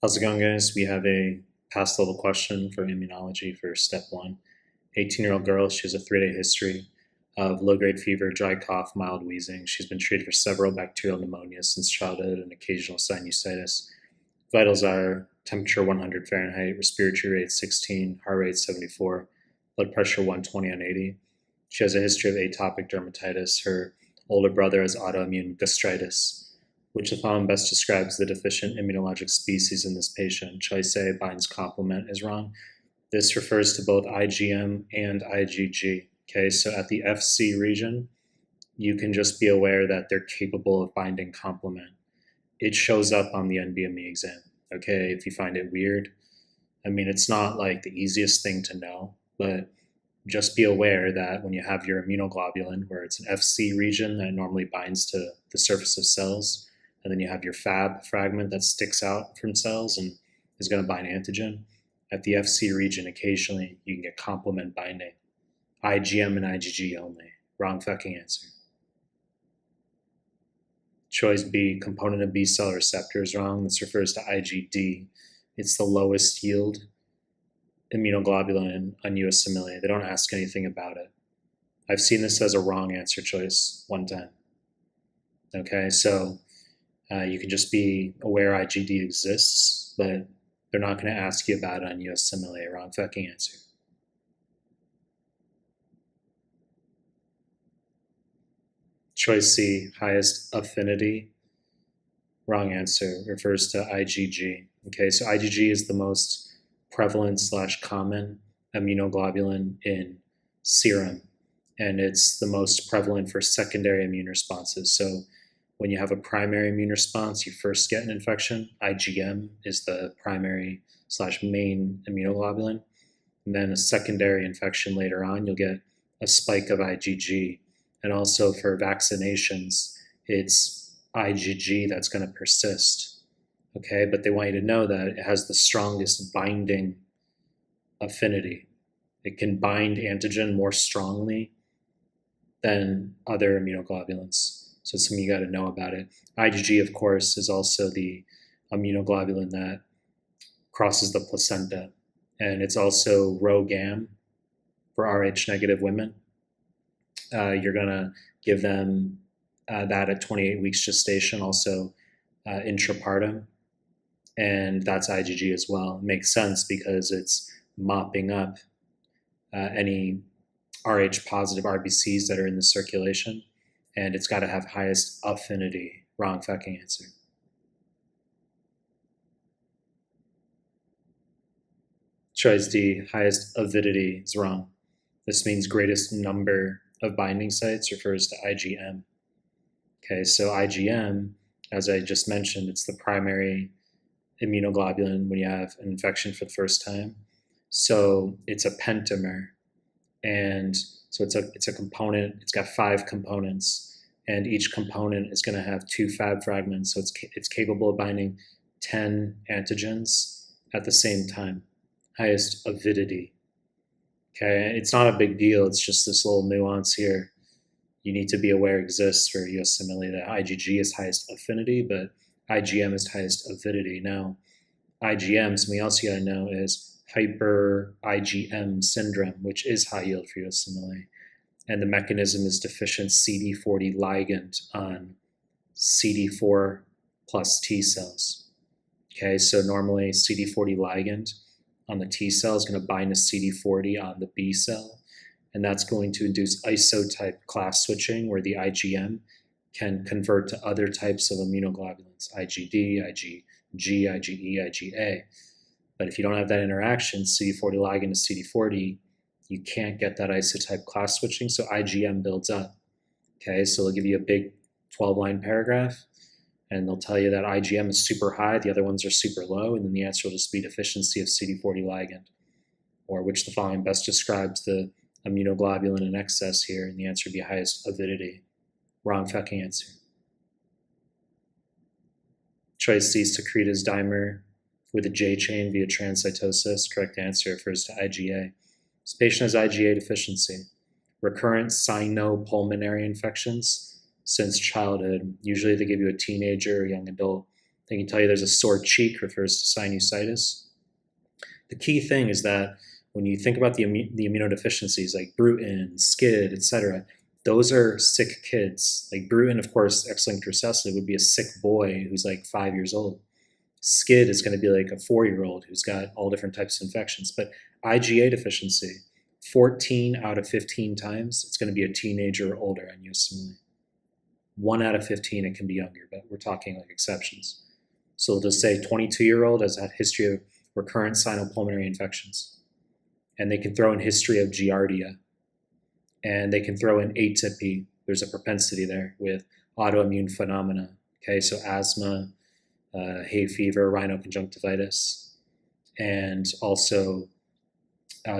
How's it going, guys? We have a past level question for immunology for step one. 18-year-old girl, she has a 3-day history of low-grade fever, dry cough, mild wheezing. She's been treated for several bacterial pneumonias since childhood and occasional sinusitis. Vitals are temperature 100 Fahrenheit, respiratory rate 16, heart rate 74, blood pressure 120 on 80. She has a history of atopic dermatitis. Her older brother has autoimmune gastritis. Which of the following best describes the deficient immunologic species in this patient? Choice A, binds complement, is wrong. This refers to both IgM and IgG. Okay, so at the FC region, you can just be aware that they're capable of binding complement. It shows up on the NBME exam. Okay, if you find it weird, I mean, it's not like the easiest thing to know, but just be aware that when you have your immunoglobulin, where it's an FC region that normally binds to the surface of cells, and then you have your Fab fragment that sticks out from cells and is going to bind antigen. At the FC region, occasionally you can get complement binding. IgM and IgG only. Wrong fucking answer. Choice B, component of B cell receptor is wrong. This refers to IgD. It's the lowest yield immunoglobulin on USMLE. They don't ask anything about it. I've seen this as a wrong answer choice one time. Okay, so you can just be aware IgD exists, but they're not going to ask you about it on USMLE. Wrong fucking answer. Choice C, highest affinity. Wrong answer. Refers to IgG. Okay, so IgG is the most prevalent / common immunoglobulin in serum, and it's the most prevalent for secondary immune responses. So when you have a primary immune response, you first get an infection. IgM is the primary / main immunoglobulin. And then a secondary infection later on, you'll get a spike of IgG. And also for vaccinations, it's IgG that's going to persist. Okay, but they want you to know that it has the strongest binding affinity. It can bind antigen more strongly than other immunoglobulins. So it's something you got to know about it. IgG, of course, is also the immunoglobulin that crosses the placenta. And it's also RhoGAM for Rh negative women. You're going to give them that at 28 weeks gestation, also intrapartum. And that's IgG as well. It makes sense because it's mopping up any Rh positive RBCs that are in the circulation. And it's got to have highest affinity. Wrong fucking answer. Choice D, highest avidity, is wrong. This means greatest number of binding sites refers to IgM. Okay, so IgM, as I just mentioned, it's the primary immunoglobulin when you have an infection for the first time. So it's a pentamer, and so it's a component. It's got 5 components, and each component is going to have 2 Fab fragments. So it's capable of binding 10 antigens at the same time. Highest avidity. Okay, it's not a big deal. It's just this little nuance here you need to be aware exists for USMLE, that IgG is highest affinity, but IgM is highest avidity. Now, IgM, something else you gotta know is hyper IgM syndrome, which is high yield for USMLE. And the mechanism is deficient CD40 ligand on CD4 plus T cells. Okay, so normally CD40 ligand on the T cell is going to bind to CD40 on the B cell, and that's going to induce isotype class switching where the IgM can convert to other types of immunoglobulins, IgD, IgG, IgE, IgA. But if you don't have that interaction, CD40 ligand to CD40, you can't get that isotype class switching, so IgM builds up. Okay, so they'll give you a big 12-line paragraph, and they'll tell you that IgM is super high, the other ones are super low, and then the answer will just be deficiency of CD40 ligand, or which the following best describes the immunoglobulin in excess here, and the answer would be highest avidity. Wrong fucking answer. Choice C, secretas dimer with a J chain via transcytosis. Correct answer refers to IgA. This patient has IgA deficiency. Recurrent sinopulmonary infections since childhood. Usually they give you a teenager or young adult They can tell you there's a sore cheek, refers to sinusitis. The key thing is that when you think about the immunodeficiencies like Bruton, SCID, etc., those are sick kids. Like Bruton, of course, X-linked recessive would be a sick boy who's like 5 years old. SCID is going to be like a 4-year-old who's got all different types of infections. But IgA deficiency, 14 out of 15 times, it's going to be a teenager or older on USMLE. 1 out of 15, it can be younger, but we're talking like exceptions. So they'll just say 22-year-old has had history of recurrent sinopulmonary infections. And they can throw in history of giardia. And they can throw in atypy. There's a propensity there with autoimmune phenomena. Okay, so asthma, hay fever, rhinoconjunctivitis, and also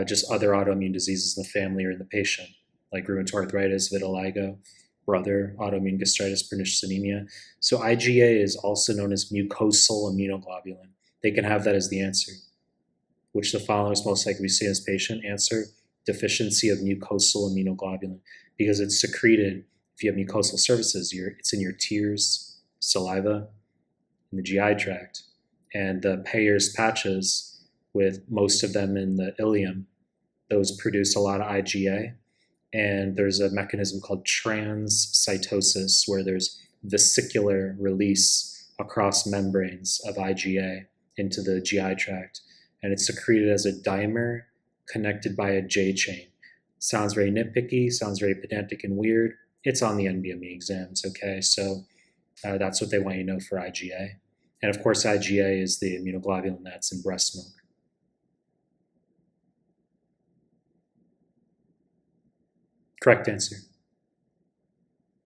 just other autoimmune diseases in the family or in the patient, like rheumatoid arthritis, vitiligo, or other autoimmune gastritis, pernicious anemia. So IgA is also known as mucosal immunoglobulin. They can have that as the answer. Which the following is most likely we see in this patient? Answer, deficiency of mucosal immunoglobulin, because it's secreted, if you have mucosal surfaces, it's in your tears, saliva, in the GI tract. And the Peyer's patches, with most of them in the ileum, those produce a lot of IgA. And there's a mechanism called transcytosis, where there's vesicular release across membranes of IgA into the GI tract. And it's secreted as a dimer connected by a J chain. Sounds very nitpicky, sounds very pedantic and weird. It's on the NBME exams, okay? So that's what they want you to know for IgA. And of course, IgA is the immunoglobulin that's in breast milk. Correct answer.